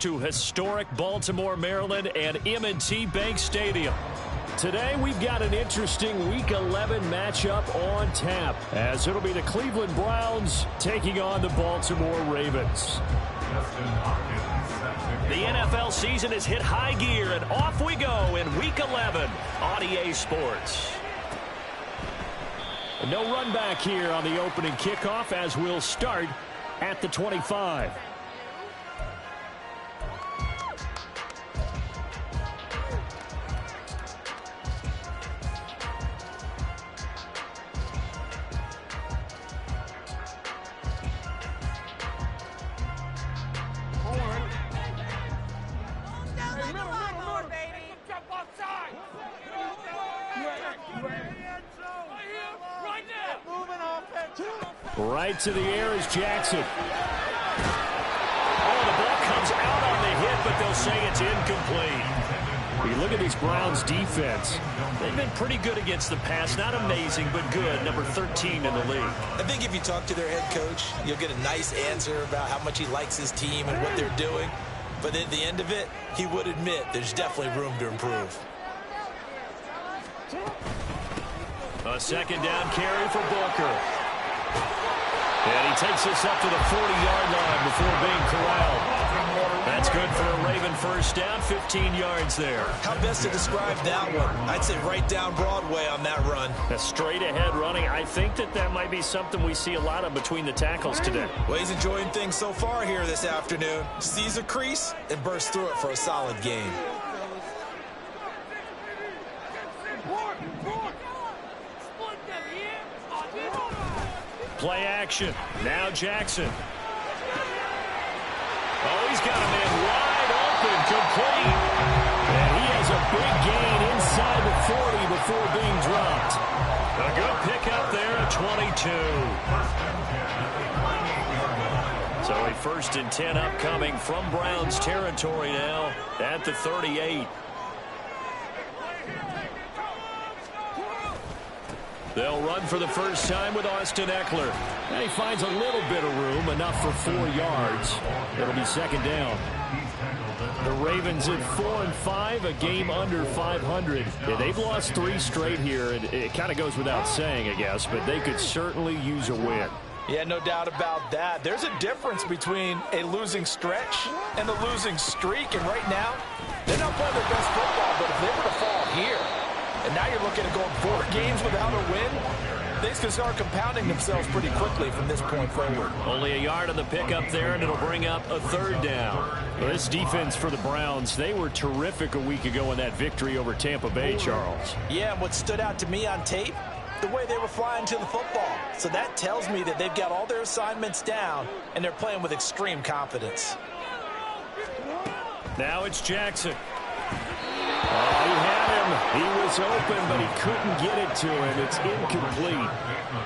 To historic Baltimore, Maryland and M&T Bank Stadium. Today we've got an interesting Week 11 matchup on tap, as it'll be the Cleveland Browns taking on the Baltimore Ravens. The NFL season has hit high gear, and off we go in Week 11 on EA Sports. No run back here on the opening kickoff, as we'll start at the 25. Right to the air is Jackson. Oh, the ball comes out on the hit, but they'll say it's incomplete. You look at these Browns defense. They've been pretty good against the pass. Not amazing, but good. Number 13 in the league. I think if you talk to their head coach, you'll get a nice answer about how much he likes his team and what they're doing. But at the end of it, he would admit there's definitely room to improve. A second down carry for Booker. And he takes this up to the 40-yard line before being corralled. That's good for a Raven first down, 15 yards there. How best to describe that one? I'd say right down Broadway on that run. A straight-ahead running. I think that might be something we see a lot of between the tackles today. Well, he's enjoying things so far here this afternoon. Sees a crease and bursts through it for a solid gain. Play action. Now Jackson. Oh, he's got him in wide open, complete. And he has a big gain inside the 40 before being dropped. A good pickup there at 22. So a 1st and 10 upcoming from Browns territory now at the 38. They'll run for the first time with Austin Eckler. And he finds a little bit of room, enough for 4 yards. It'll be second down. The Ravens at 4-5, a game under 500. Yeah, they've lost 3 straight here. It kind of goes without saying, I guess, but they could certainly use a win. Yeah, no doubt about that. There's a difference between a losing stretch and a losing streak. And right now, they're not playing their best football, but if they were to fall here, and now you're looking at going 4 games without a win, things can start compounding themselves pretty quickly from this point forward. Only a yard on the pickup there, and it'll bring up a 3rd down. Well, this defense for the Browns, they were terrific a week ago in that victory over Tampa Bay, Charles. Yeah, and what stood out to me on tape, the way they were flying to the football. So that tells me that they've got all their assignments down, and they're playing with extreme confidence. Now it's Jackson. Oh, he had him. He was open, but he couldn't get it to him. It's incomplete.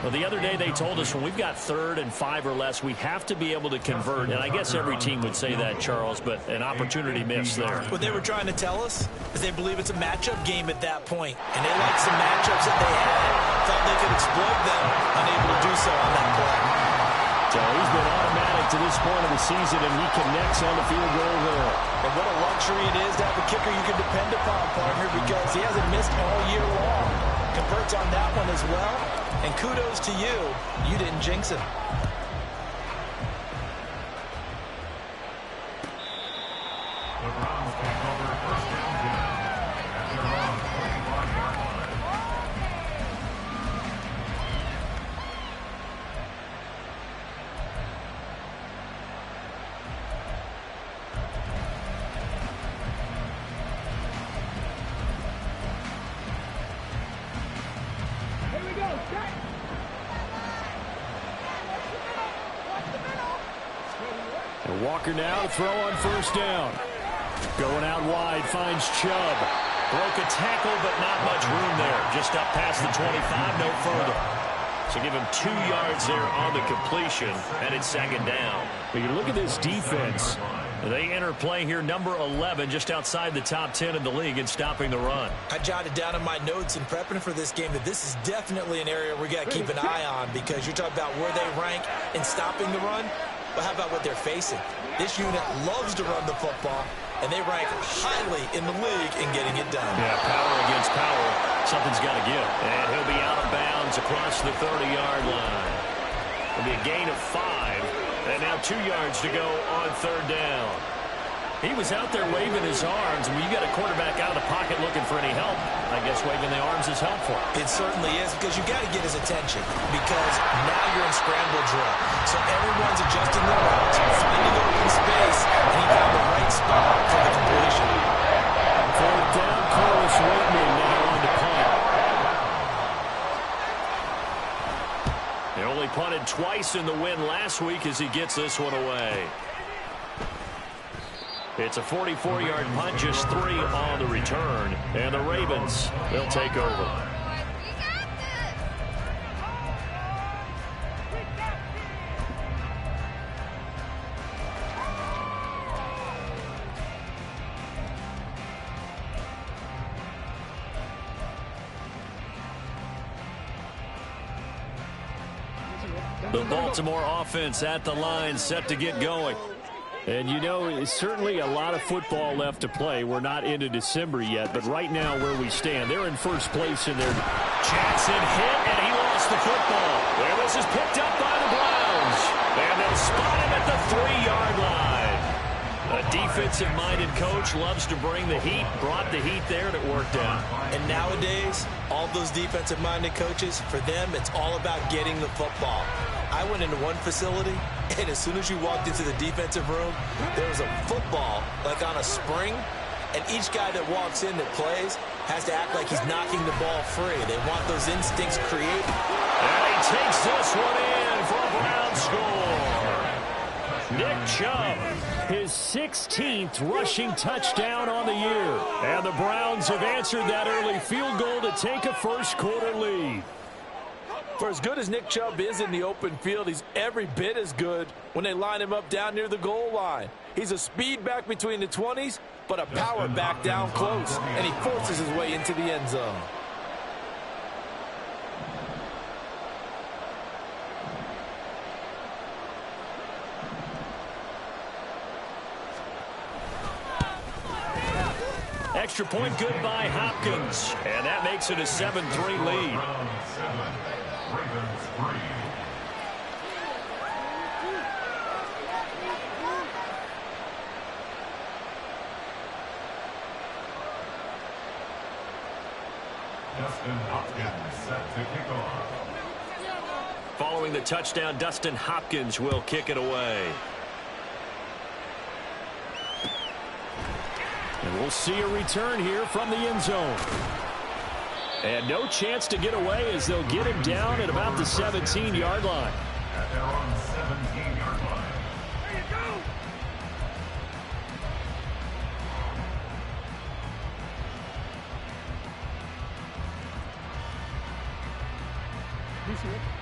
Well, the other day they told us when we've got 3rd and 5 or less, we have to be able to convert. And I guess every team would say that, Charles, but an opportunity missed there. What they were trying to tell us is they believe it's a matchup game at that point. And they like some matchups that they had. Thought they could exploit them, unable to do so on that play. So he's been automatic to this point of the season, and he connects on the field goal there. And what a luxury it is to have a kicker you can depend upon, partner, because he hasn't missed all year long. Converts on that one as well. And kudos to you. You didn't jinx him. The Browns take over first down at their own 25-yard line. And Walker now to throw on first down. Going out wide, finds Chubb. Broke a tackle, but not much room there. Just up past the 25, no further. So give him 2 yards there on the completion, and it's second down. But you look at this defense. They enter play here, number 11, just outside the top 10 in the league in stopping the run. I jotted down in my notes in prepping for this game that this is definitely an area we got to keep an eye on, because you're talking about where they rank in stopping the run. But how about what they're facing? This unit loves to run the football, and they rank highly in the league in getting it done. Yeah, power against power. Something's got to give. And he'll be out of bounds across the 30-yard line. It'll be a gain of 5. And now 2 yards to go on 3rd down. He was out there waving his arms. When you got a quarterback out of the pocket looking for any help, I guess waving the arms is helpful. It certainly is, because you got to get his attention, because now you're in scramble drill. So everyone's adjusting their routes, finding open space, and he found the right spot for the completion. 4th down, Corliss Whitman now on to punt. They only punted twice in the win last week as he gets this one away. It's a 44-yard punt, just 3 on the return. And the Ravens, they'll take over. The Baltimore offense at the line, set to get going. And, you know, it's certainly a lot of football left to play. We're not into December yet, but right now where we stand, they're in first place in their... Jackson hit, and he lost the football. Well, this is picked up by the Browns. And they'll spot him at the 3-yard line. A defensive-minded coach loves to bring the heat, brought the heat there, and it worked out. And nowadays, all those defensive-minded coaches, for them, it's all about getting the football. I went into one facility, and as soon as you walked into the defensive room, there was a football, like on a spring, and each guy that walks in that plays has to act like he's knocking the ball free. They want those instincts created. And he takes this one in for a Brown score. Nick Chubb, his 16th rushing touchdown on the year. And the Browns have answered that early field goal to take a first-quarter lead. For as good as Nick Chubb is in the open field, he's every bit as good when they line him up down near the goal line. He's a speed back between the 20s, but a power back down close, and he forces his way into the end zone. Extra point good by Hopkins, and that makes it a 7-3 lead. Ravens 3. Dustin Hopkins set to kick off. Following the touchdown, Dustin Hopkins will kick it away. And we'll see a return here from the end zone. And no chance to get away as they'll get him down at about the 17-yard line. At their own 17-yard line.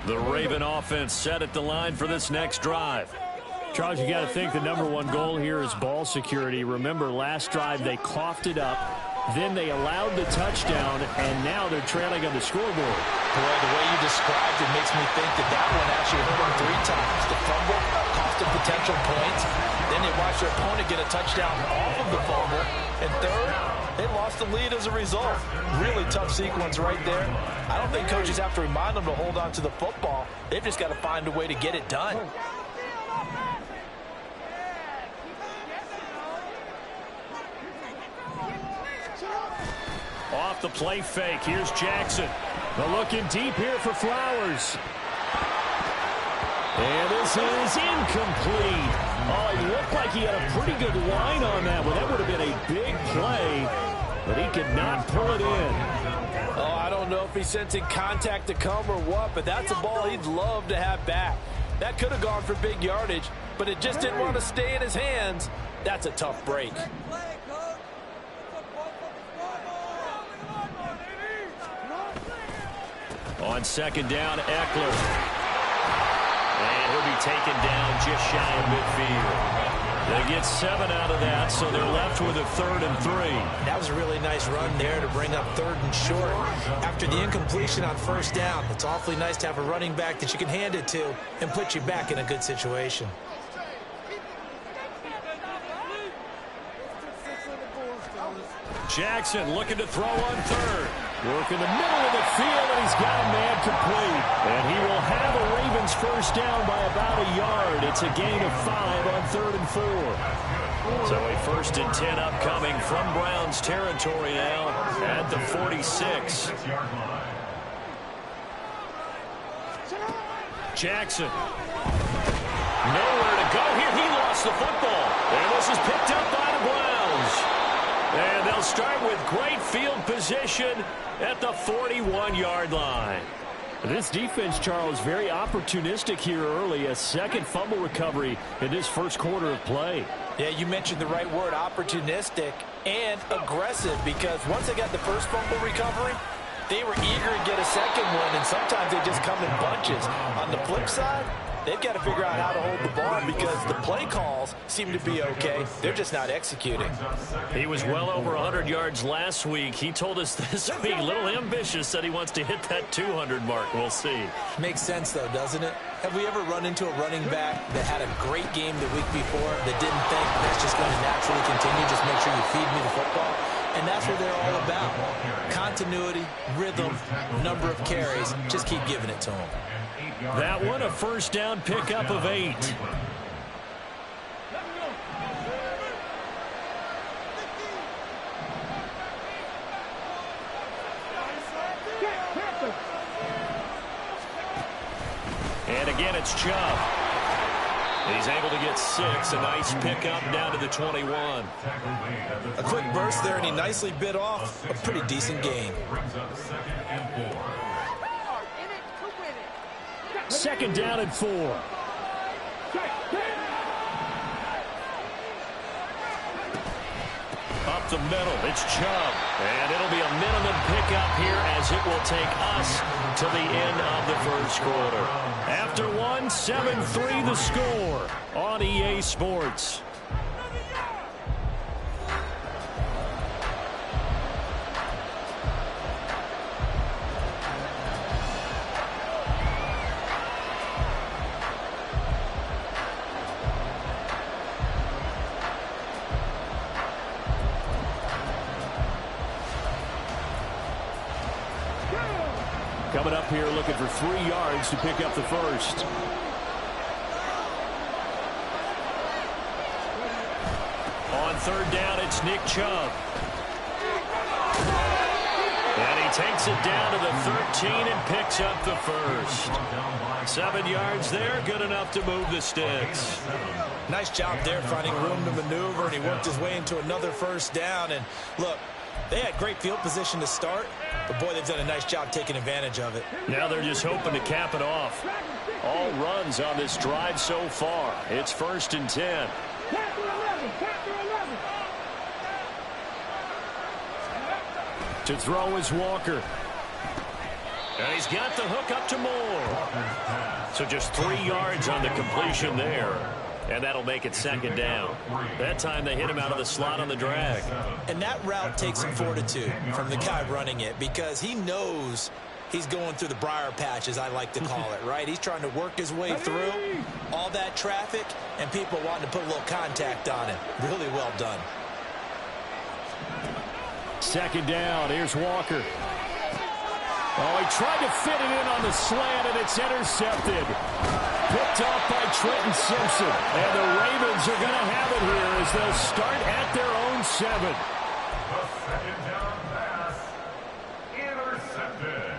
The Raven offense set at the line for this next drive. Charles, you got to think the #1 goal here is ball security. Remember, last drive they coughed it up. Then they allowed the touchdown, and now they're trailing on the scoreboard. Boy, the way you described it makes me think that one actually hurt them 3 times. The fumble cost them potential points. Then they watched their opponent get a touchdown off of the fumble. And third, they lost the lead as a result. Really tough sequence right there. I don't think coaches have to remind them to hold on to the football. They've just got to find a way to get it done. Off the play fake, here's Jackson. They're looking deep here for Flowers. And this is incomplete. Oh, it looked like he had a pretty good line on that one. That would have been a big play, but he could not pull it in. Oh, I don't know if he's sensing contact to come or what, but that's a ball he'd love to have back. That could have gone for big yardage, but it just didn't want to stay in his hands. That's a tough break. On second down, Eckler. And he'll be taken down just shy of midfield. They get 7 out of that, so they're left with a 3rd and 3. That was a really nice run there to bring up 3rd and short. After the incompletion on 1st down, it's awfully nice to have a running back that you can hand it to and put you back in a good situation. Jackson looking to throw on third. Working the middle of the field, and he's got a man complete. And he will have a Ravens first down by about a yard. It's a gain of 5 on 3rd and 4. So a 1st and 10 upcoming from Browns territory now at the 46. Jackson. Nowhere to go here. He lost the football. And this is picked up by the Browns. And they'll start with great field position at the 41-yard line. This defense, Charles, very opportunistic here early. A second fumble recovery in this first quarter of play. Yeah, you mentioned the right word, opportunistic and aggressive, because once they got the first fumble recovery, they were eager to get a second one, and sometimes they just come in bunches. On the flip side, they've got to figure out how to hold the ball because the play calls seem to be okay. They're just not executing. He was well over 100 yards last week. He told us this week, a little ambitious, said he wants to hit that 200 mark. We'll see. Makes sense, though, doesn't it? Have we ever run into a running back that had a great game the week before that didn't think that's just going to naturally continue? Just make sure you feed me the football. And that's what they're all about. Continuity, rhythm, number of carries. Just keep giving it to them. That one, a first down pickup of 8. And again, it's Chubb. He's able to get 6. A nice pickup down to the 21. A quick burst there, and he nicely bit off a pretty decent gain. Second down and 4. Up the middle, it's Chubb. And it'll be a minimum pickup here as it will take us to the end of the first quarter. After 1, 7-3 the score on EA Sports. Coming up here looking for 3 yards to pick up the first. On third down, it's Nick Chubb. And he takes it down to the 13 and picks up the first. 7 yards there, good enough to move the sticks. Nice job there finding room to maneuver, and he worked his way into another first down. And look, they had great field position to start, but boy, they've done a nice job taking advantage of it. Now they're just hoping to cap it off. All runs on this drive so far. It's 1st and 10. To throw is Walker. And he's got the hook up to Moore. So just 3 yards on the completion there. And that'll make it second down. That time they hit him out of the slot on the drag. And that route takes some fortitude from the guy running it, because he knows he's going through the briar patch, as I like to call it, right? He's trying to work his way through all that traffic and people wanting to put a little contact on him. Really well done. Second down. Here's Walker. Oh, he tried to fit it in on the slant, and it's intercepted. Picked off by Trenton Simpson. And the Ravens are going to have it here as they'll start at their own 7. The second down pass intercepted.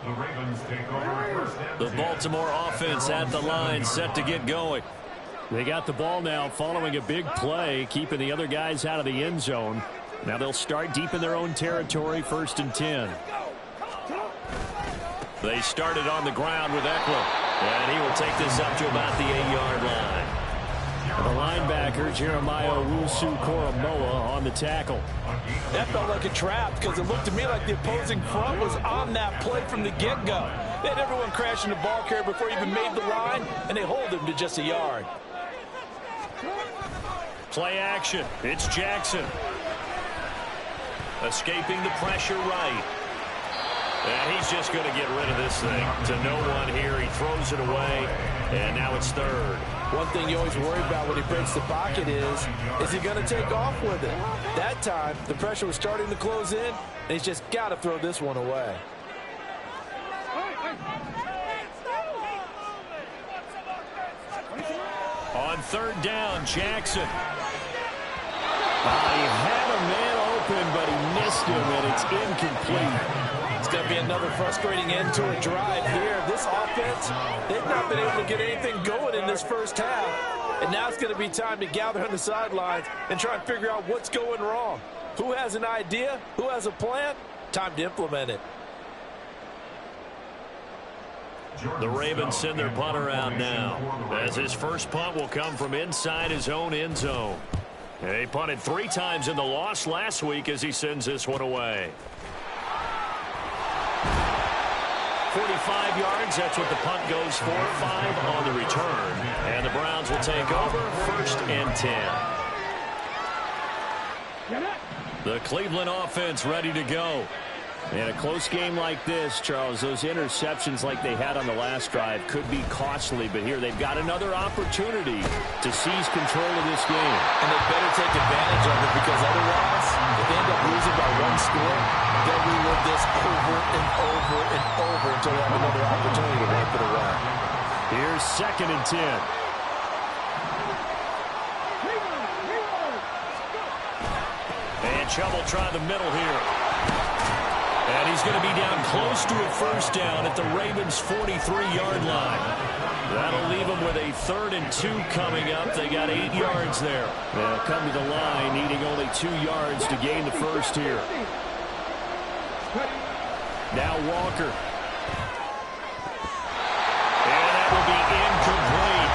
The Ravens take over first and 10. The Baltimore offense at the line, set to get going. They got the ball now following a big play, keeping the other guys out of the end zone. Now they'll start deep in their own territory, 1st and 10. They started on the ground with Eckler, and he will take this up to about the 8-yard line. The linebacker, Jeremiah Owusu-Koramoah, on the tackle. That felt like a trap, because it looked to me like the opposing front was on that play from the get-go. They had everyone crashing the ball carrier before he even made the line, and they hold him to just a yard. Play action. It's Jackson. Escaping the pressure right. And he's just going to get rid of this thing. To no one here. He throws it away, and now it's third. One thing you always worry about when he breaks the pocket is he going to take off with it? That time, the pressure was starting to close in, and he's just got to throw this one away. On third down, Jackson. He had a man open, but he missed him, and it's incomplete. It's going to be another frustrating end to a drive here. This offense, they've not been able to get anything going in this first half. And now it's going to be time to gather on the sidelines and try and figure out what's going wrong. Who has an idea? Who has a plan? Time to implement it. The Ravens send their punter out now, as his first punt will come from inside his own end zone. He punted 3 times in the loss last week as he sends this one away. 45 yards, that's what the punt goes for. 5 on the return. And the Browns will take over, 1st and 10. The Cleveland offense ready to go. In a close game like this, Charles, those interceptions like they had on the last drive could be costly, but here they've got another opportunity to seize control of this game. And they better take advantage of it, because otherwise, if they end up losing by 1 score, they'll relive this over and over and over until they have another opportunity to wipe it away. Here's 2nd and 10. And Chubb will try the middle here. And he's going to be down close to a first down at the Ravens' 43-yard line. That'll leave them with a 3rd and 2 coming up. They got 8 yards there. They'll come to the line needing only 2 yards to gain the first here. Now Walker. And that will be incomplete.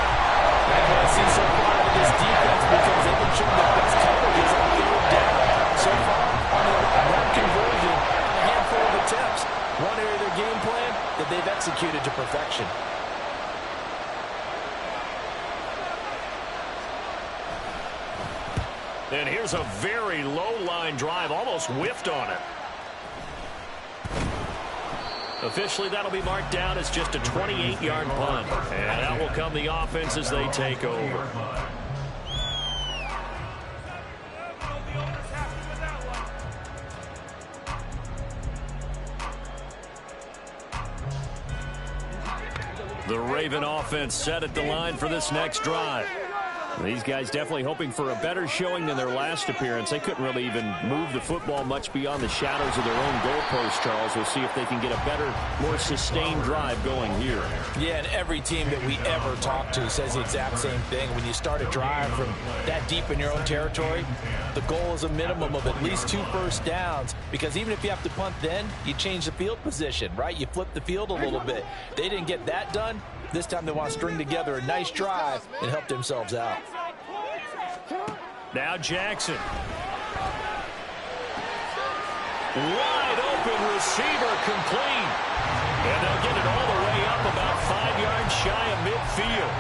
That's what I see so far with this defense, because they've been showing the best coverages on 3rd down. So far, on the run conversion, a handful of attempts. One area of their game plan that they've executed to perfection. And here's a very low-line drive, almost whiffed on it. Officially, that'll be marked down as just a 28-yard punt. And that will come the offense as they take over. The Raven offense set at the line for this next drive. These guys definitely hoping for a better showing than their last appearance. They couldn't really even move the football much beyond the shadows of their own goalpost, Charles. We'll see if they can get a better, more sustained drive going here. Yeah, and every team that we ever talk to says the exact same thing. When you start a drive from that deep in your own territory, the goal is a minimum of at least 2 first downs, because even if you have to punt then, you change the field position, right? You flip the field a little bit. They didn't get that done. This time they want to string together a nice drive and help themselves out. Now Jackson. Wide open receiver, complete. And they'll get it all the way up about 5 yards shy of midfield.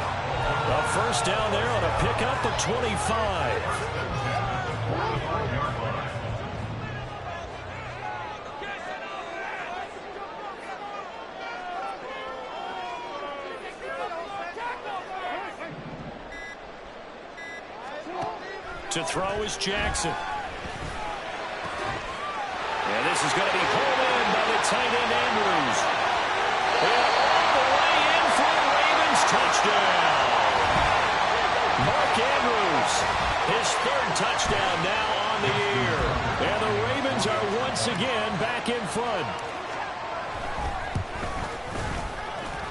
A first down there on a pickup of 25. To throw is Jackson. And this is going to be pulled in by the tight end, Andrews. And all the way in for the Ravens, touchdown. Mark Andrews, his 3rd touchdown now on the year. And the Ravens are once again back in front.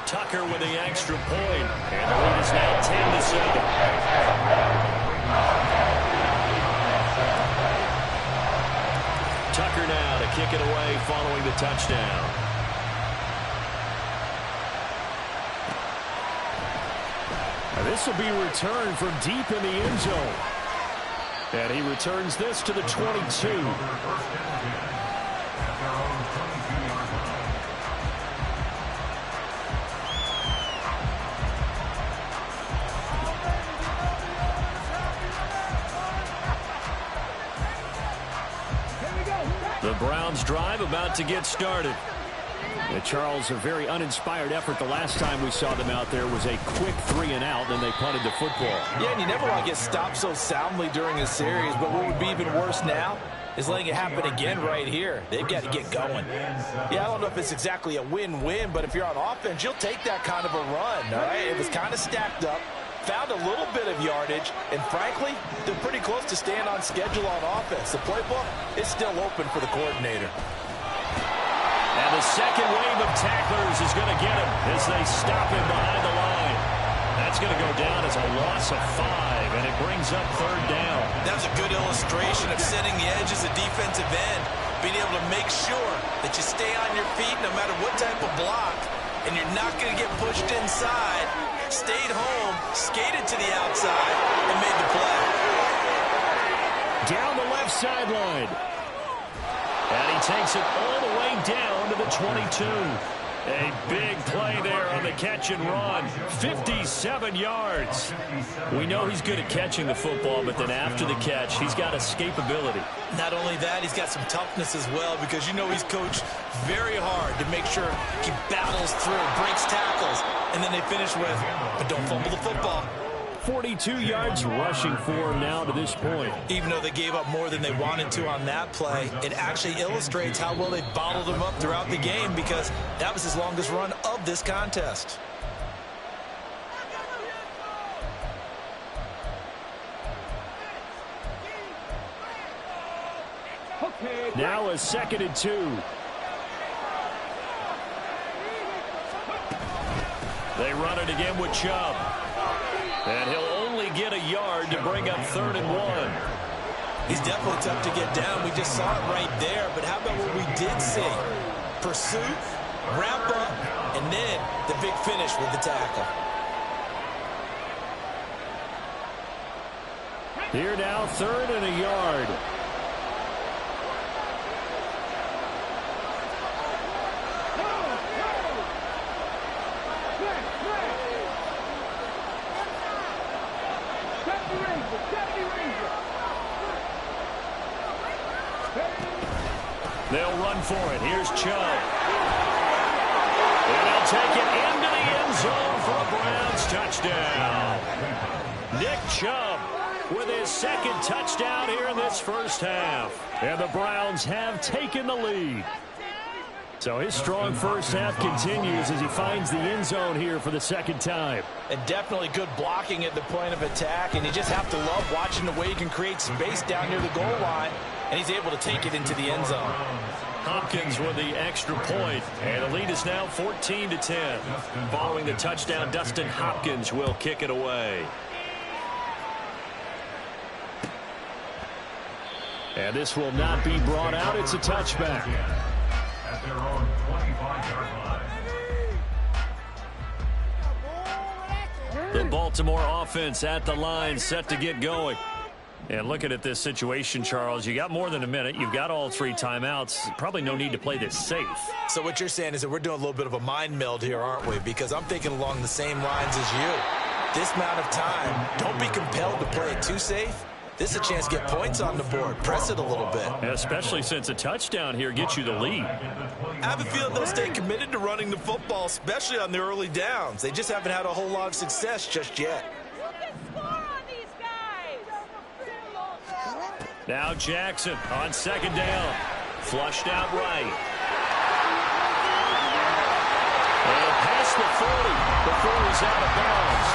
Tucker with the extra point. And the lead is now 10-7. Tucker now to kick it away following the touchdown. Now this will be returned from deep in the end zone. And he returns this to the 22. The Browns drive about to get started. Charles, a very uninspired effort. The last time we saw them out there was a quick 3-and-out, and they punted the football. Yeah, and you never want to get stopped so soundly during a series, but what would be even worse now is letting it happen again right here. They've got to get going. Yeah, I don't know if it's exactly a win-win, but if you're on offense, you'll take that kind of a run, all right? It was kind of stacked up, found a little bit of yardage, and frankly, they're pretty close to staying on schedule on offense. The playbook is still open for the coordinator. And the second wave of tacklers is going to get him as they stop him behind the line. That's going to go down as a loss of 5, and it brings up 3rd down. That was a good illustration of setting the edge as a defensive end, being able to make sure that you stay on your feet no matter what type of block, and you're not going to get pushed inside. Stayed home, skated to the outside, and made the play. Down the left sideline. And he takes it all the way down to the 22. A big play there on the catch and run. 57 yards. We know he's good at catching the football, but then after the catch, he's got escapability. Not only that, he's got some toughness as well, because you know he's coached very hard to make sure he battles through, breaks tackles, and then they finish with, but don't fumble the football. 42 yards rushing for him now to this point. Even though they gave up more than they wanted to on that play, it actually illustrates how well they bottled him up throughout the game, because that was his longest run of this contest. Now a 2nd and 2. They run it again with Chubb. And he'll only get a yard to bring up 3rd and 1. He's definitely tough to get down. We just saw it right there. But how about what we did see? Pursuit, wrap up, and then the big finish with the tackle. Here now, 3rd and a yard. They'll run for it. Here's Chubb. And they'll take it into the end zone for a Browns touchdown. Nick Chubb with his 2nd touchdown here in this first half. And the Browns have taken the lead. So his strong first half continues as he finds the end zone here for the 2nd time. And definitely good blocking at the point of attack, and you just have to love watching the way he can create space down near the goal line, and he's able to take it into the end zone. Hopkins with the extra point, and the lead is now 14-10. Following the touchdown, Dustin Hopkins will kick it away. And this will not be brought out. It's a touchback. At their own 25-yard line. The Baltimore offense at the line, set to get going. And looking at this situation, Charles, you got more than a minute. You've got all 3 timeouts. Probably no need to play this safe. So what you're saying is that we're doing a little bit of a mind meld here, aren't we? Because I'm thinking along the same lines as you. This amount of time, don't be compelled to play it too safe. This is a chance to get points on the board. Press it a little bit. Especially since a touchdown here gets you the lead. I have a feeling they'll stay committed to running the football, especially on the early downs. They just haven't had a whole lot of success just yet. Now Jackson on 2nd down. Flushed out right. And past the 40 before he's out of bounds.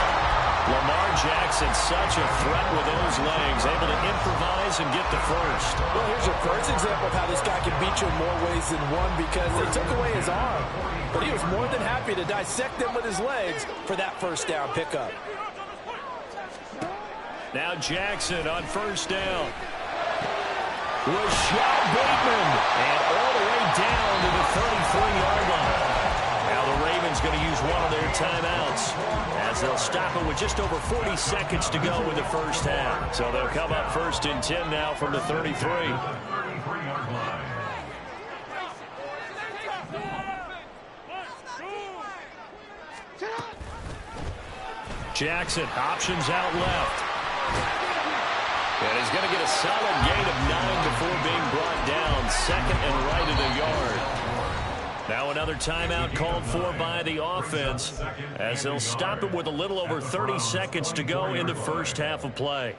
Lamar Jackson, such a threat with those legs, able to improvise and get the first. Well, here's your first example of how this guy can beat you in more ways than one, because they took away his arm, but he was more than happy to dissect them with his legs for that first down pickup. Now Jackson on 1st down. Rashad Bateman, and all the way down to the 33-yard line. Now the Ravens going to use one of their timeouts as they'll stop it with just over 40 seconds to go in the first half. So they'll come up 1st and 10 now from the 33. Jackson, options out left. And he's going to get a solid gain of 9 before being brought down. 2nd and right at a yard. Now another timeout called for by the offense as they'll stop it with a little over 30 seconds to go in the first half of play.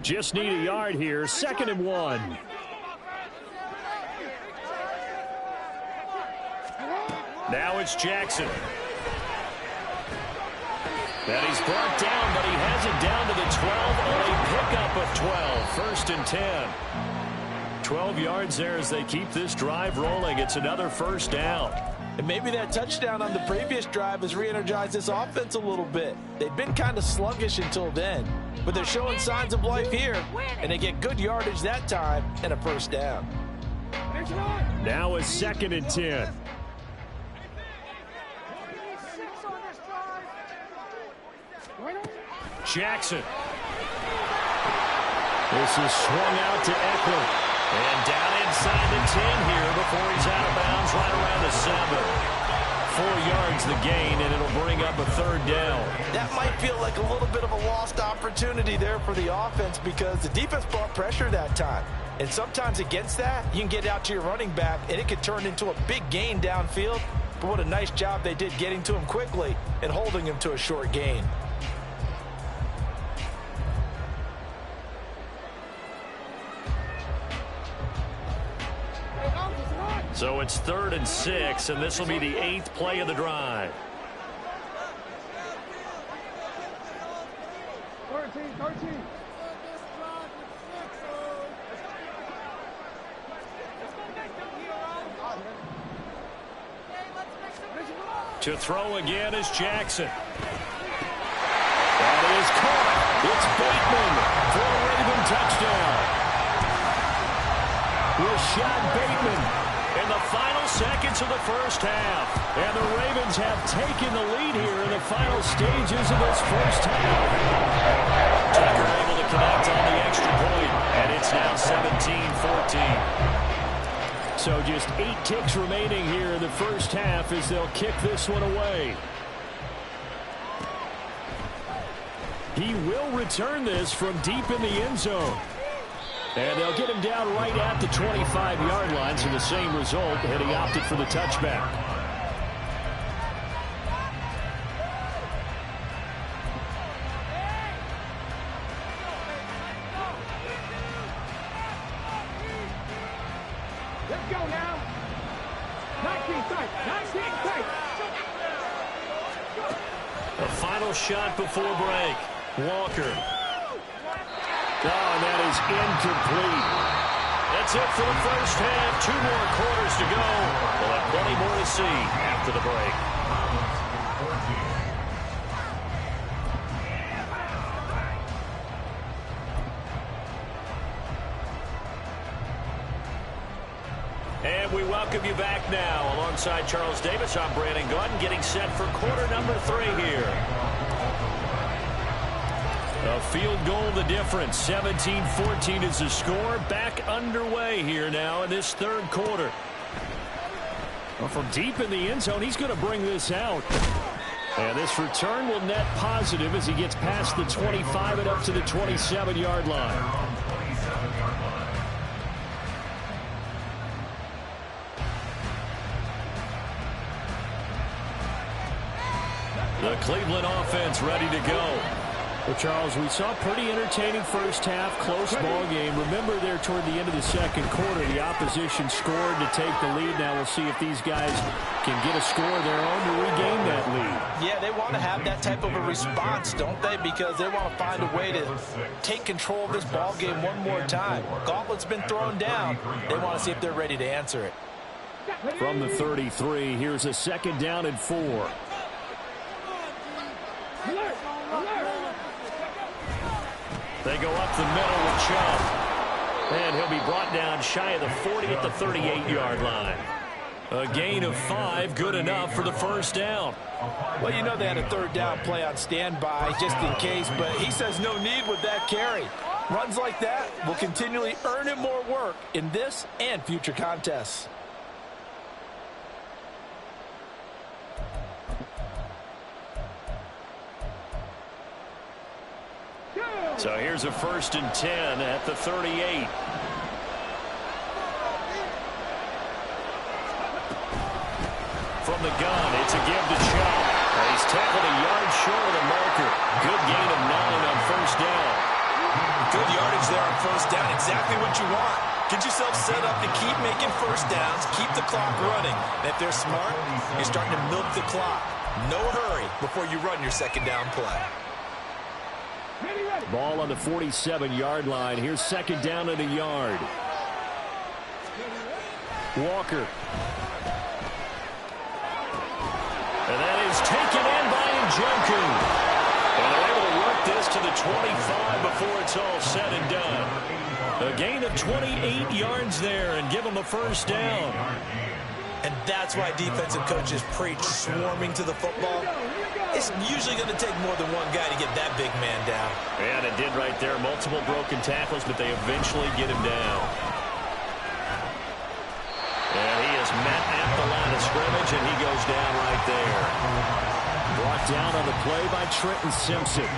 Just need a yard here, 2nd and 1. Now it's Jackson. And he's brought down, but he has it down to the 12 on a pickup of 12. 1st and 10. 12 yards there as they keep this drive rolling. It's another 1st down. And maybe that touchdown on the previous drive has re-energized this offense a little bit. They've been kind of sluggish until then, but they're showing signs of life here, and they get good yardage that time and a 1st down. Now it's 2nd and 10. Jackson. This is swung out to Eckler. And down inside the 10 here before he's out of bounds right around the 7. 4 yards the gain, and it'll bring up a 3rd down. That might feel like a little bit of a lost opportunity there for the offense because the defense brought pressure that time. And sometimes against that, you can get out to your running back, and it could turn into a big gain downfield. But what a nice job they did getting to him quickly and holding him to a short gain. So it's 3rd and 6, and this will be the 8th play of the drive. 13. To throw again is Jackson. That is caught. It's Bateman for a Raven touchdown. Rashad Bateman in the final seconds of the first half. And the Ravens have taken the lead here in the final stages of this first half. Tucker able to connect on the extra point, and it's now 17-14. So just 8 ticks remaining here in the first half as they'll kick this one away. He will return this from deep in the end zone. And they'll get him down right at the 25-yard line, so the same result, and he opted for the touchback. Let's go now. 19 tight. A final shot before break. Walker. Oh, and that is incomplete. That's it for the first half. 2 more quarters to go. We'll have plenty more to see after the break. And we welcome you back now. Alongside Charles Davis, I'm Brandon Gunn, getting set for quarter number 3 here. A field goal the difference. 17-14 is the score. Back underway here now in this 3rd quarter. Well, from deep in the end zone, he's going to bring this out. And this return will net positive as he gets past the 25 and up to the 27-yard line. The Cleveland offense ready to go. Well, Charles, we saw a pretty entertaining first half, close ball game. Remember there toward the end of the 2nd quarter, the opposition scored to take the lead. Now we'll see if these guys can get a score of their own to regain that lead. Yeah, they want to have that type of a response, don't they? Because they want to find a way to take control of this ball game one more time. Gauntlet's been thrown down. They want to see if they're ready to answer it. From the 33, here's a 2nd down and 4. They go up the middle with Chubb. And he'll be brought down shy of the 40 at the 38-yard line. A gain of 5, good enough for the first down. Well, you know they had a 3rd down play on standby just in case, but he says no need with that carry. Runs like that will continually earn him more work in this and future contests. So here's a 1st and 10 at the 38. from the gun. It's a give to Chubb. He's tackled a yard short of the marker. Good gain of 9 on first down. Good yardage there on first down. Exactly what you want. Get yourself set up to keep making first downs, keep the clock running. And if they're smart, you're starting to milk the clock. No hurry before you run your second down play. Ball on the 47-yard line. Here's second down and a yard. Walker. And that is taken in by Njoku. And they're able to work this to the 25 before it's all said and done. A gain of 28 yards there and give them a first down. And that's why defensive coaches preach swarming to the football. It's usually going to take more than one guy to get that big man down. And it did right there. Multiple broken tackles, but they eventually get him down. And he is met at the line of scrimmage, and he goes down right there. Brought down on the play by Trenton Simpson.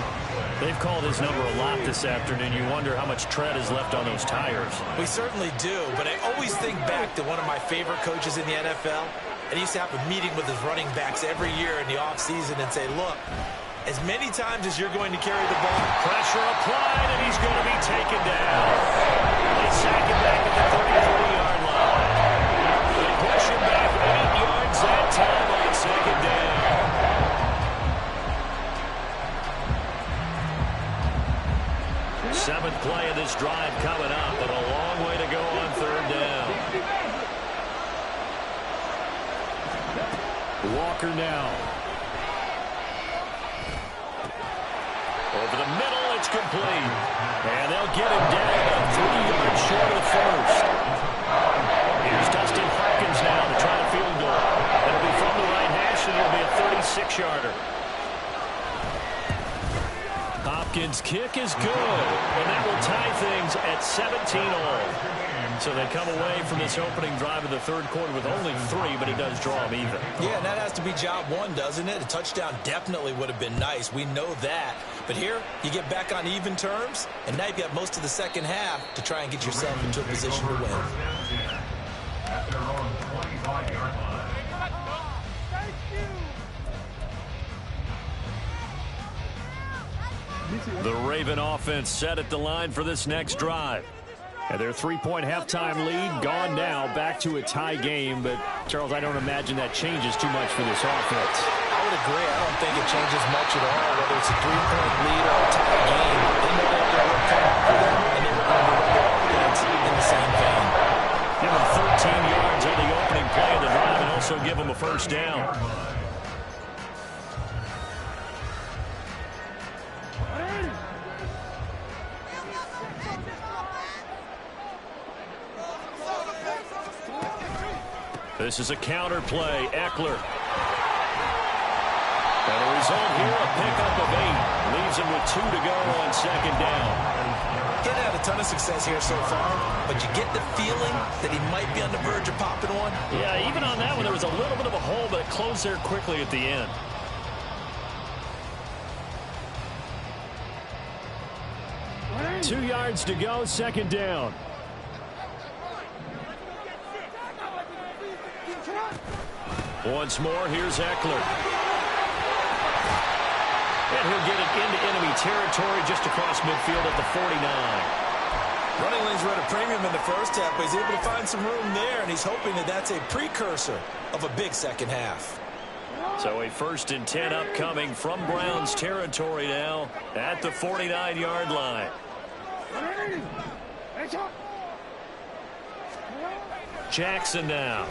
They've called his number a lot this afternoon. You wonder how much tread is left on those tires. We certainly do, but I always think back to one of my favorite coaches in the NFL. And he used to have a meeting with his running backs every year in the offseason and say, look, as many times as you're going to carry the ball, pressure applied, and he's going to be taken down. They sack him back at the 34-yard line. They push him back 8 yards that time on second down. Seventh play of this drive coming up, but a long way to go on third down. Walker now. Over the middle, it's complete. And they'll get him down about 3 yards short of the first. Here's Dustin Hopkins now to try a field goal. It'll be from the right hash, and it'll be a 36-yarder. Hopkins' kick is good, and that will tie things at 17-all. So they come away from this opening drive of the third quarter with only 3, but it does draw them even. Yeah, and that has to be job one, doesn't it? A touchdown definitely would have been nice. We know that. But here, you get back on even terms, and now you've got most of the second half to try and get yourself into a position to win. At their own 25-yard line. The Raven offense set at the line for this next drive. And their 3-point halftime lead gone now, back to a tie game. But, Charles, I don't imagine that changes too much for this offense. I would agree. I don't think it changes much at all, whether it's a 3-point lead or a tie game. They know they're going to come after them, and they were going to run their offense in the same vein. Give them 13 yards on the opening play of the drive and also give them a first down. This is a counter play. Eckler. And the result here, a pickup of 8. Leaves him with 2 to go on second down. He hasn't had a ton of success here so far, but you get the feeling that he might be on the verge of popping one. Yeah, even on that one, there was a little bit of a hole, but it closed there quickly at the end. Right. 2 yards to go, second down. Once more, here's Eckler. And he'll get it into enemy territory just across midfield at the 49. Running lanes were at a premium in the first half, but he's able to find some room there, and he's hoping that that's a precursor of a big second half. So a 1st and 10 upcoming from Browns territory now at the 49-yard line. Jackson now.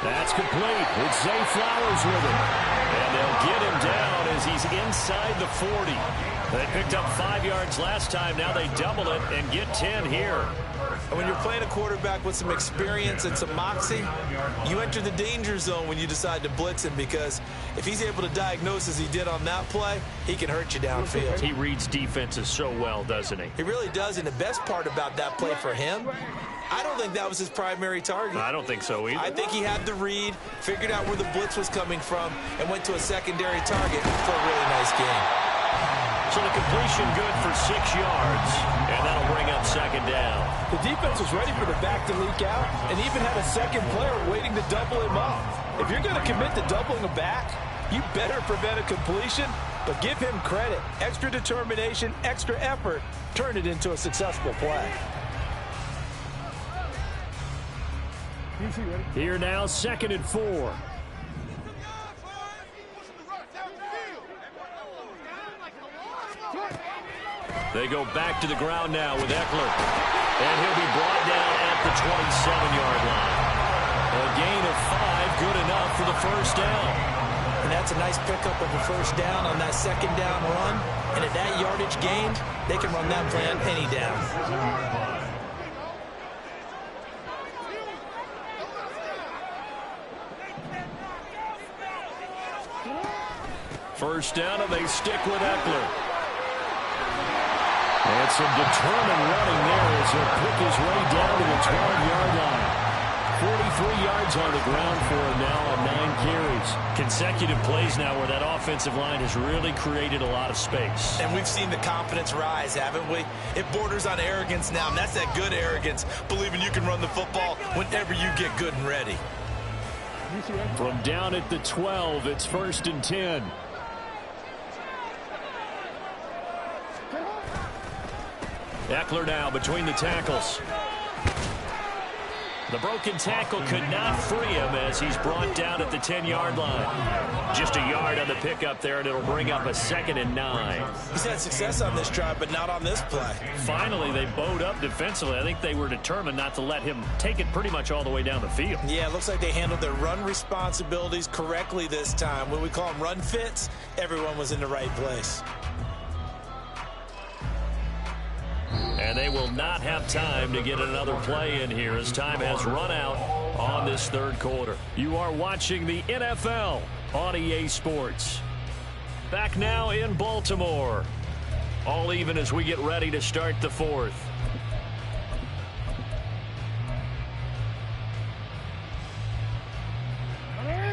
That's complete. It's Zay Flowers with him. And they'll get him down as he's inside the 40. They picked up 5 yards last time. Now they double it and get 10 here. And when you're playing a quarterback with some experience and some moxie, you enter the danger zone when you decide to blitz him, because if he's able to diagnose as he did on that play, he can hurt you downfield. He reads defenses so well, doesn't he? He really does, and the best part about that play for him, I don't think that was his primary target. I don't think so either. I think he had the read, figured out where the blitz was coming from, and went to a secondary target for a really nice game. So the completion good for 6 yards, and that'll bring up second down. The defense was ready for the back to leak out and even had a second player waiting to double him up. If you're going to commit to doubling a back, you better prevent a completion, but give him credit. Extra determination, extra effort, turn it into a successful play. Here now, 2nd and 4. They go back to the ground now with Eckler. And he'll be brought down at the 27-yard line. A gain of 5, good enough for the first down. And that's a nice pickup of a first down on that second down run. And at that yardage gained, they can run that play on any down. First down, and they stick with Eckler. And some determined running there as he'll pick his way down to the 12-yard line. 43 yards on the ground for him now on 9 carries. Consecutive plays now where that offensive line has really created a lot of space. And we've seen the confidence rise, haven't we? It borders on arrogance now, and that's that good arrogance, believing you can run the football whenever you get good and ready. From down at the 12, it's 1st and 10. Eckler now between the tackles. The broken tackle could not free him as he's brought down at the 10-yard line. Just a yard on the pickup there, and it'll bring up a 2nd and 9. He's had success on this drive, but not on this play. Finally, they bowed up defensively. I think they were determined not to let him take it pretty much all the way down the field. Yeah, it looks like they handled their run responsibilities correctly this time. When we call them run fits, everyone was in the right place. And they will not have time to get another play in here as time has run out on this 3rd quarter. You are watching the NFL on EA Sports. Back now in Baltimore. All even as we get ready to start the 4th.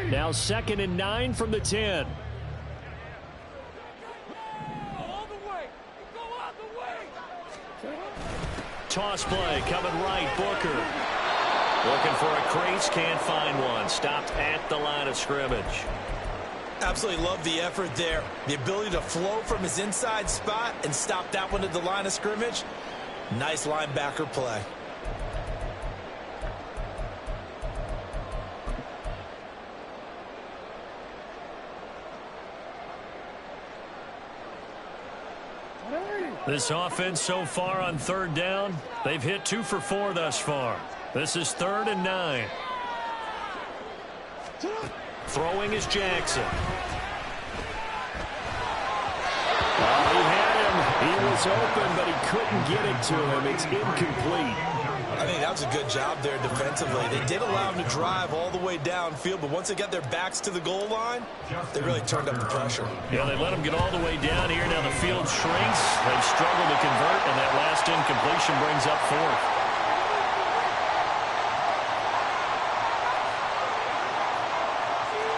Now 2nd and 9 from the 10. Toss play coming right. Booker looking for a crease, can't find one. Stopped at the line of scrimmage. Absolutely love the effort there. The ability to flow from his inside spot and stop that one at the line of scrimmage. Nice linebacker play. This offense so far on 3rd down, they've hit 2 for 4 thus far. This is 3rd and 9. Throwing is Jackson. Oh, he had him. He was open, but he couldn't get it to him. It's incomplete. I think that was a good job there defensively. They did allow him to drive all the way downfield, but once they got their backs to the goal line, they really turned up the pressure. Yeah, they let him get all the way down here. Now the field shrinks. They've struggled to convert, and that last incompletion brings up 4th.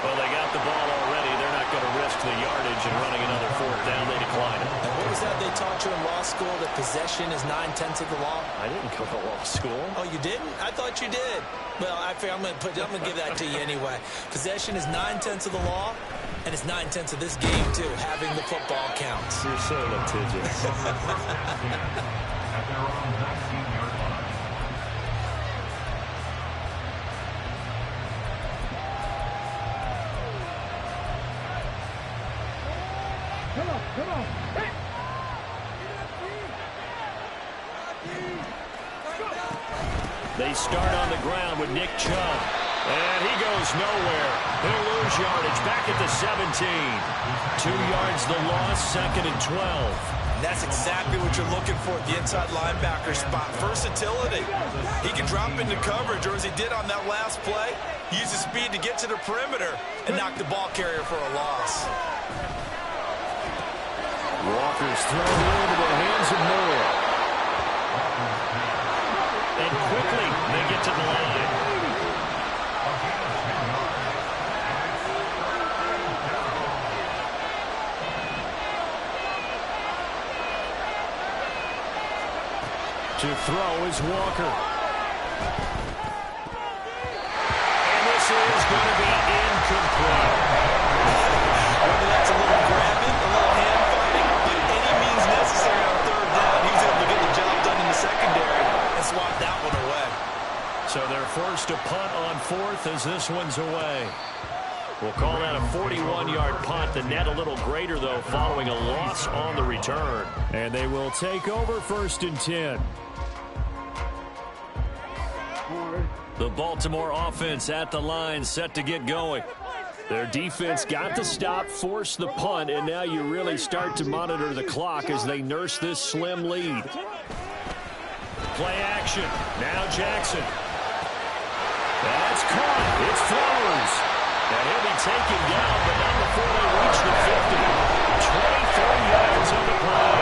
Well, they got the ball already. They're not going to risk the yardage and running another 4th down. They decline it. And what was that they taught you in law school, that possession is 9/10 of the law? I didn't go to law school. Oh, you didn't? I thought you did. Well, I'm going to give that to you anyway. Possession is 9/10 of the law, and it's 9/10 of this game, too. Having the football counts. You're so litigious. At their own 19-yard line. Come on. Hey. They start on the ground with Nick Chubb. And he goes nowhere. He'll lose yardage back at the 17. 2 yards the loss, 2nd and 12. That's exactly what you're looking for at the inside linebacker spot. Versatility. He can drop into coverage, or as he did on that last play, use his speed to get to the perimeter and knock the ball carrier for a loss. Walker's thrown into the hands of Moore. And quickly they get to the line. To throw is Walker. And this is going to be So they're forced to punt on fourth as this one's away. We'll call that a 41-yard punt. The net a little greater, though, following a loss on the return. And they will take over 1st and 10. The Baltimore offense at the line, set to get going. Their defense got the stop, forced the punt, and now you really start to monitor the clock as they nurse this slim lead. Play action. Now Jackson. That's caught. It's Flowers. And he'll be taken down, but not before they reach the 50. 23 yards on the play.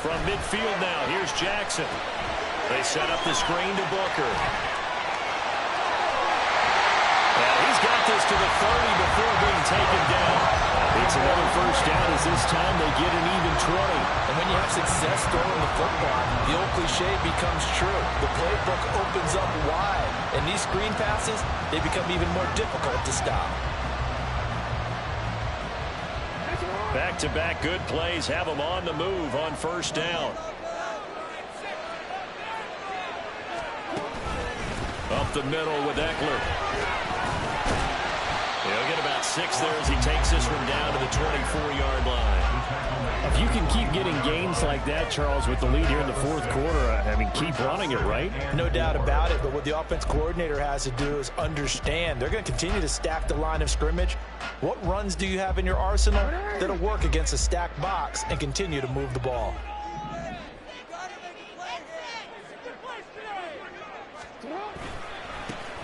From midfield now, here's Jackson. They set up the screen to Booker. He's got this to the 30 before being taken down. It's another first down as this time they get an even 20. And when you have success throwing the football, the old cliche becomes true. The playbook opens up wide, and these screen passes, they become even more difficult to stop. Back-to-back good plays have them on the move on first down. Up the middle with Eckler. He'll get about 6 there as he takes this one down to the 24-yard line. If you can keep getting gains like that, Charles, with the lead here in the fourth quarter, I mean, keep running it, right? No doubt about it, but what the offense coordinator has to do is understand they're going to continue to stack the line of scrimmage. What runs do you have in your arsenal that'll work against a stacked box and continue to move the ball?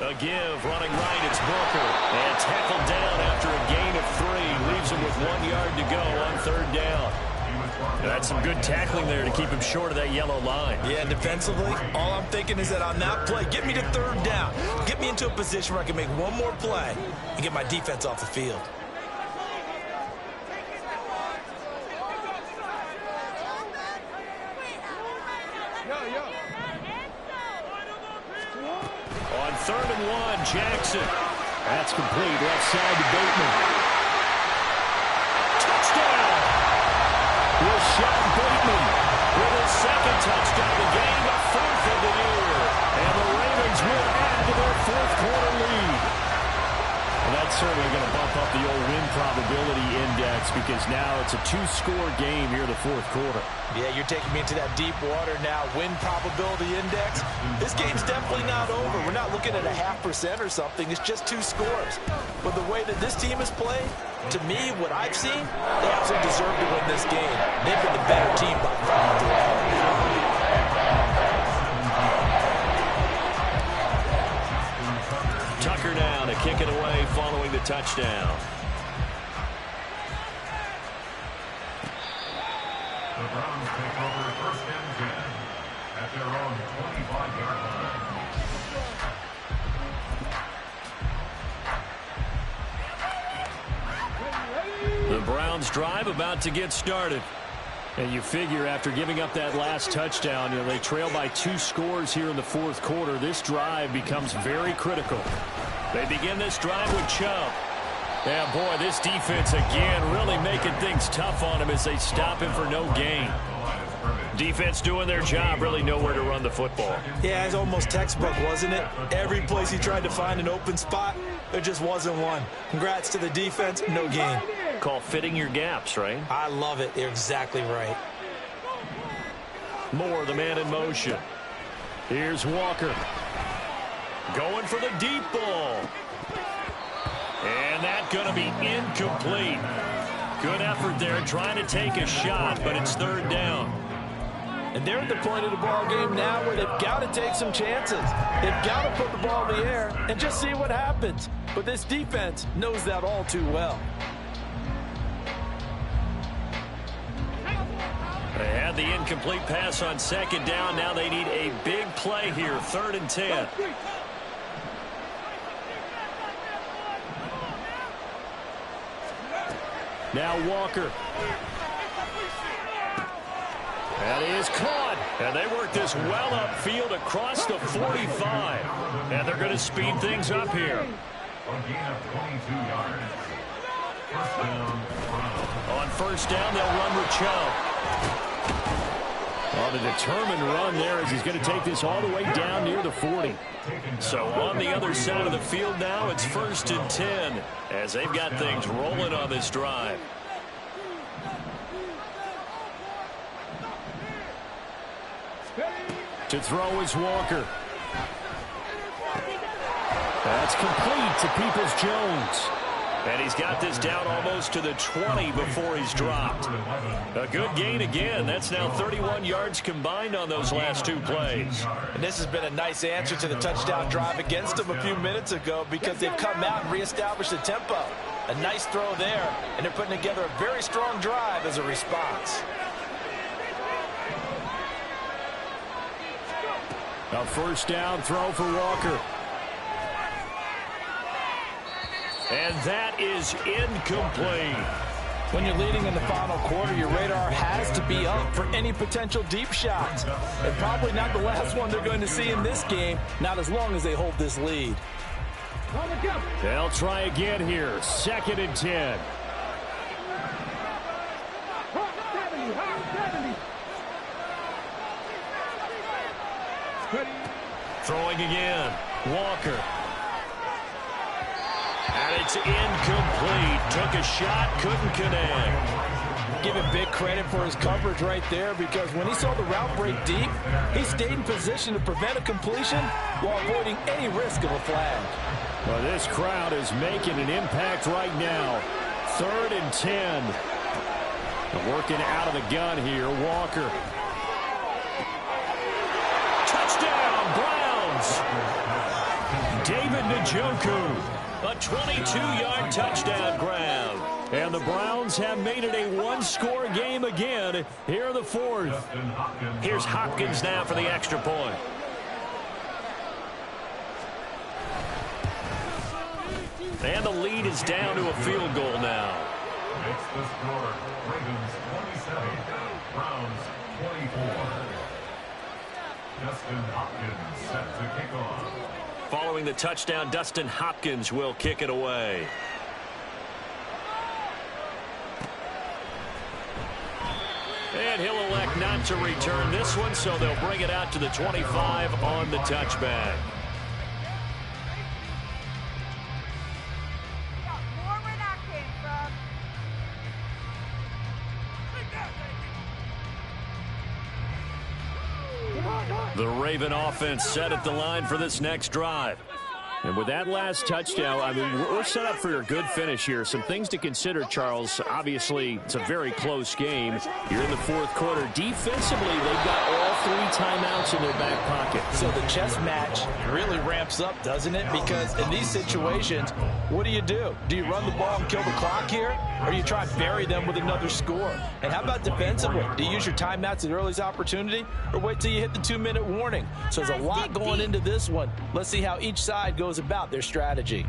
A give, running right, it's Booker. And tackled down after a gain of 3. Leaves him with 1 yard to go on third down. That's some good tackling there to keep him short of that yellow line. Yeah, defensively, all I'm thinking is that on that play, get me to third down. Get me into a position where I can make one more play and get my defense off the field. On 3rd and 1, Jackson. That's complete. Left side to Bateman. Touchdown! Rashad Bateman with his 2nd touchdown of the game, a 4th of the year. And the Ravens will add to their 4th quarter lead. Well, that's certainly going to bump up the old win probability index because now it's a 2-score game here in the 4th quarter. Yeah, you're taking me into that deep water now. Win probability index. This game's definitely not over. We're not looking at a 0.5% or something. It's just 2 scores. But the way that this team has played, to me, what I've seen, they absolutely deserve to win this game. They've been the better team by far. Tucker now to kick it away following the touchdown. The Browns take over 1st and 10 at their own 25-yard line. The Browns drive about to get started. And you figure after giving up that last touchdown, they trail by 2 scores here in the 4th quarter. This drive becomes very critical. They begin this drive with Chubb. Yeah, boy, this defense again really making things tough on him as they stop him for no gain. Defense doing their job, really nowhere to run the football. Yeah, it's almost textbook, wasn't it? Every place he tried to find an open spot, there just wasn't one. Congrats to the defense, no gain. Call fitting your gaps, right? I love it. You're exactly right. Moore, the man in motion. Here's Walker. Going for the deep ball. And that's going to be incomplete. Good effort there trying to take a shot, but it's 3rd down. And they're at the point of the ball game now where they've got to take some chances. They've got to put the ball in the air and just see what happens. But this defense knows that all too well. They had the incomplete pass on 2nd down. Now they need a big play here, 3rd and 10. Now Walker. That is caught. And they work this well upfield across the 45. And they're going to speed things up here. A gain of 22 yards. First down, Browns. On first down, they'll run with Chubb. On a determined run there as he's going to take this all the way down near the 40. So on the other side of the field now, it's 1st and 10 as they've got things rolling on this drive. To throw is Walker. That's complete to Peoples-Jones. And he's got this down almost to the 20 before he's dropped. A good gain again. That's now 31 yards combined on those last 2 plays. And this has been a nice answer to the touchdown drive against them a few minutes ago because they've come out and reestablished the tempo. A nice throw there, and they're putting together a very strong drive as a response. A first down throw for Walker. And that is incomplete. When you're leading in the final quarter, your radar has to be up for any potential deep shots. And probably not the last one they're going to see in this game, not as long as they hold this lead. They'll try again here. 2nd and 10. Throwing again. Walker. And it's incomplete. Took a shot, couldn't connect. Give him big credit for his coverage right there because when he saw the route break deep, he stayed in position to prevent a completion while avoiding any risk of a flag. Well, this crowd is making an impact right now. 3rd and 10. Working out of the gun here, Walker. Touchdown, Browns! David Njoku. A 22-yard touchdown grab. And the Browns have made it a one-score game again here in the 4th. Here's Hopkins now for the extra point. And the lead is down to a field goal now. Makes the score Ravens 27, Browns 24. Dustin Hopkins set to kick off. Following the touchdown, Dustin Hopkins will kick it away. And he'll elect not to return this one, so they'll bring it out to the 25 on the touchback. The Raven offense set at the line for this next drive. And with that last touchdown, I mean, we're set up for a good finish here. Some things to consider, Charles. Obviously, it's a very close game. You're in the 4th quarter. Defensively, they've got all 3 timeouts in their back pocket. So the chess match really ramps up, doesn't it? Because in these situations, what do? Do you run the ball and kill the clock here? Or do you try and bury them with another score? And how about defensively? Do you use your timeouts at earliest opportunity? Or wait till you hit the 2-minute warning? So there's a lot going into this one. Let's see how each side goes about their strategy.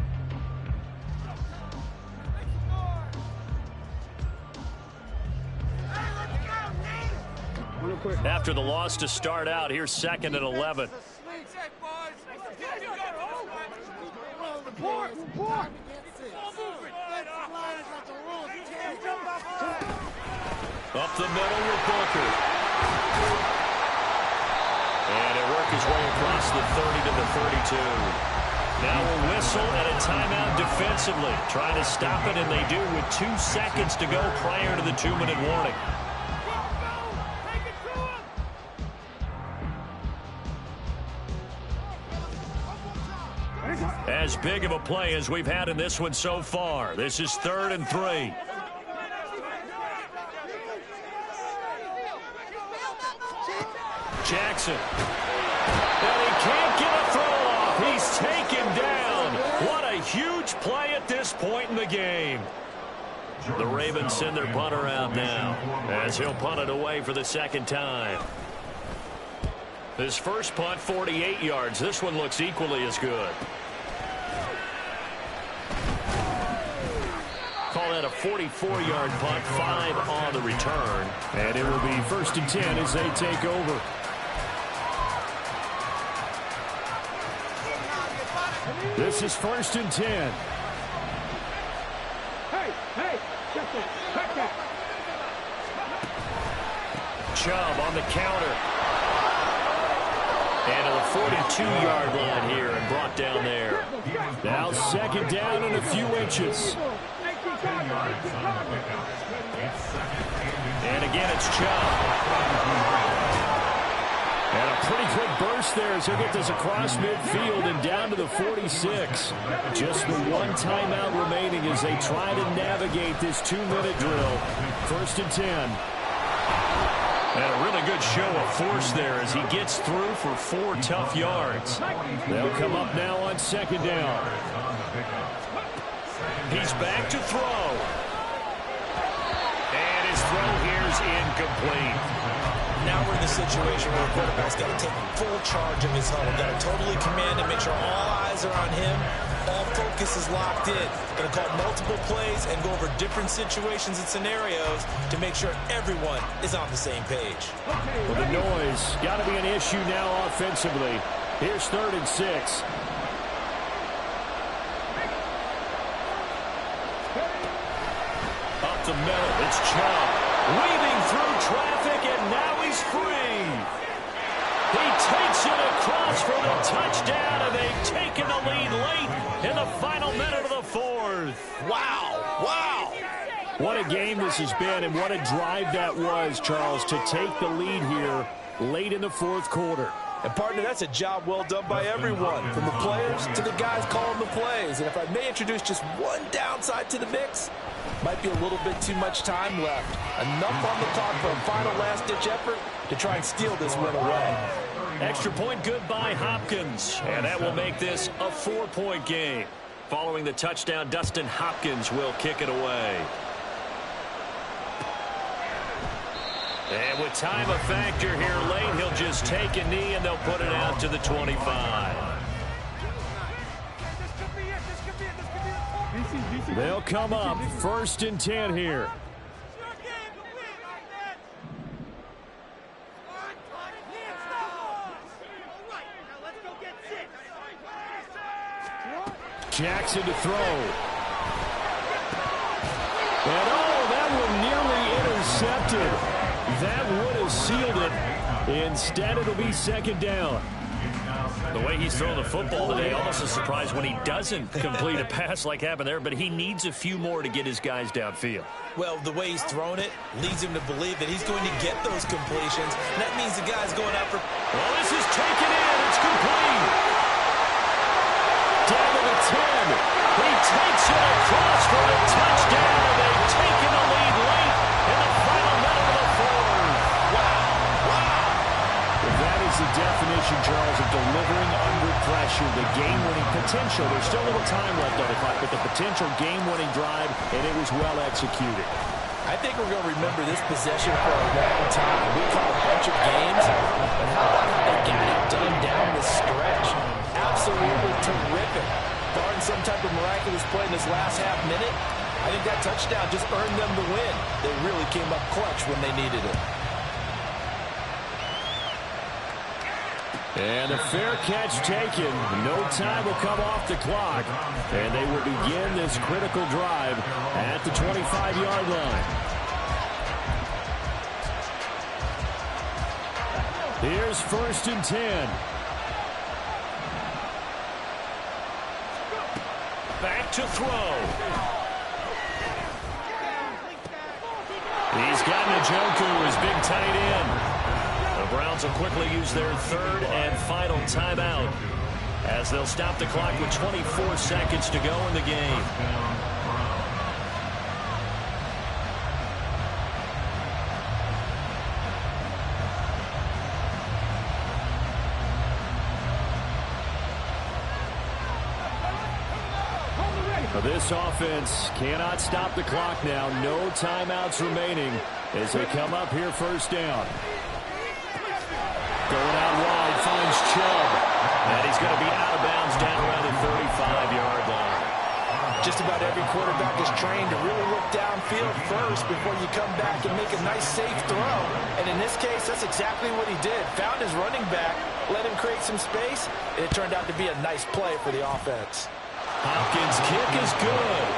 After the loss to start out, here's 2nd and 11. Up the middle with Booker. And it worked his way across the 30 to the 32. Now a whistle and a timeout defensively. Trying to stop it, and they do with 2 seconds to go prior to the 2-minute warning. As big of a play as we've had in this one so far. This is 3rd and 3. Jackson. And he can't get a throw off. He's taken down. What a huge play at this point in the game. The Ravens send their punter out now as he'll punt it away for the 2nd time. His first punt, 48 yards. This one looks equally as good. Call that a 44-yard punt, 5 on the return. And it will be 1st and 10 as they take over. This is 1st and 10. Chubb on the counter. And to the 42-yard line here and brought down there. Now 2nd down and a few inches. And again, it's Chubb. And a pretty quick burst there as he'll get this across midfield and down to the 46. Just the one timeout remaining as they try to navigate this 2-minute drill. 1st and 10. And a really good show of force there as he gets through for 4 tough yards. They'll come up now on 2nd down. He's back to throw. And his throw here's incomplete. Now we're in the situation where the quarterback's got to take full charge of his huddle. Got to totally command and make sure all eyes are on him. All focus is locked in. Going to call multiple plays and go over different situations and scenarios to make sure everyone is on the same page. Well, the noise got to be an issue now offensively. Here's 3rd and 6. Up the middle, it's Chubb. Weaving through traffic, and now he's free. He takes it across for the touchdown, and they've taken the lead late in the final minute of the 4th. Wow, wow. What a game this has been, and what a drive that was, Charles, to take the lead here late in the 4th quarter. And, partner, that's a job well done by everyone, from the players to the guys calling the plays. And if I may introduce just one downside to the mix, might be a little bit too much time left. Enough on the clock for a final last-ditch effort to try and steal this win away. Extra point good by Hopkins, and that will make this a 4-point game. Following the touchdown, Dustin Hopkins will kick it away. And with time a factor here late, he'll just take a knee and they'll put it out to the 25. They'll come up 1st and 10 here. Jackson to throw. And oh, that one nearly intercepted. That would have sealed it. Instead, it'll be 2nd down. The way he's throwing the football today, almost a surprise when he doesn't complete a pass like happened there, but he needs a few more to get his guys downfield. Well, the way he's thrown it leads him to believe that he's going to get those completions. And that means the guy's going out for... Well, this is taken in. It's complete. Down to the 10. He takes it across for a touchdown, and they've taken the lead late in the final minute of the 4th. Wow, wow. That is the definition, Charles, of delivering under pressure. The game-winning potential. There's still a little time left on the clock, but the potential game-winning drive, and it was well executed. I think we're going to remember this possession for a long time. We caught a bunch of games, but how about how they got it done down the stretch? Absolutely terrific. Barring some type of miraculous play in this last half minute, I think that touchdown just earned them the win. They really came up clutch when they needed it. And a fair catch taken. No time will come off the clock. And they will begin this critical drive at the 25-yard line. Here's 1st and 10. Back to throw. He's got Njoku, his big tight end. The Browns will quickly use their 3rd and final timeout as they'll stop the clock with 24 seconds to go in the game. This offense cannot stop the clock now. No timeouts remaining as they come up here 1st down. Going out wide, finds Chubb. And he's going to be out of bounds down around the 35-yard line. Just about every quarterback is trained to really look downfield first before you come back and make a nice, safe throw. And in this case, that's exactly what he did. Found his running back, let him create some space, and it turned out to be a nice play for the offense. Hopkins' kick is good.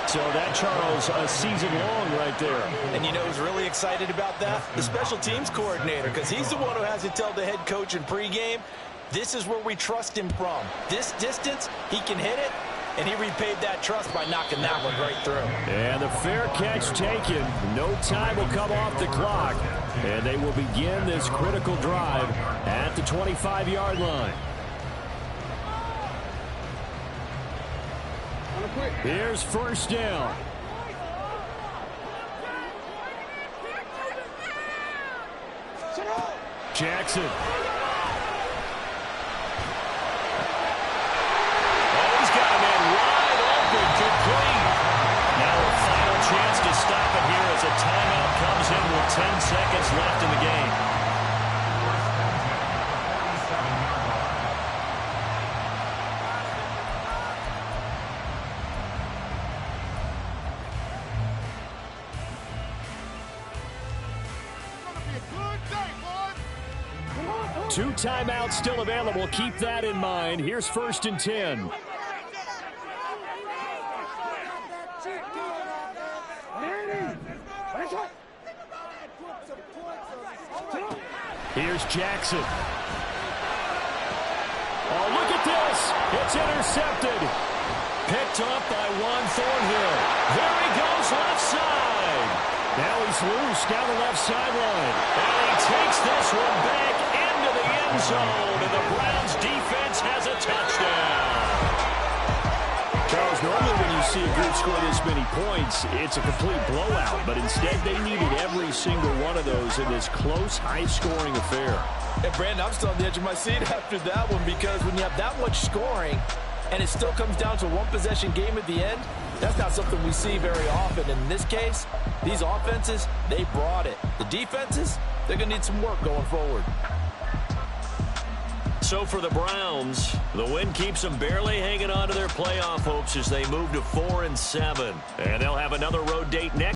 So that, Charles, a season long right there. And you know who's really excited about that? The special teams coordinator, because he's the one who has to tell the head coach in pregame, this is where we trust him from. This distance, he can hit it. And he repaid that trust by knocking that one right through. And the fair catch taken. No time will come off the clock. And they will begin this critical drive at the 25-yard line. Here's first down. Jackson. Chance to stop it here as a timeout comes in with 10 seconds left in the game. Two timeouts still available. Keep that in mind. Here's first and 10. Here's Jackson. Oh, look at this. It's intercepted. Picked up by Juan Thornhill. There he goes left side. Now he's loose down the left sideline. And he takes this one back into the end zone. And the Browns defense has a touchdown. Charles, normally when you see a group score this many points, it's a complete blowout. But instead, they needed every single one of those in this close, high-scoring affair. And Brandon, I'm still on the edge of my seat after that one because when you have that much scoring and it still comes down to one possession game at the end, that's not something we see very often. In this case, these offenses, they brought it. The defenses, they're going to need some work going forward. So for the Browns, the win keeps them barely hanging on to their playoff hopes as they move to 4-7. And they'll have another road date next.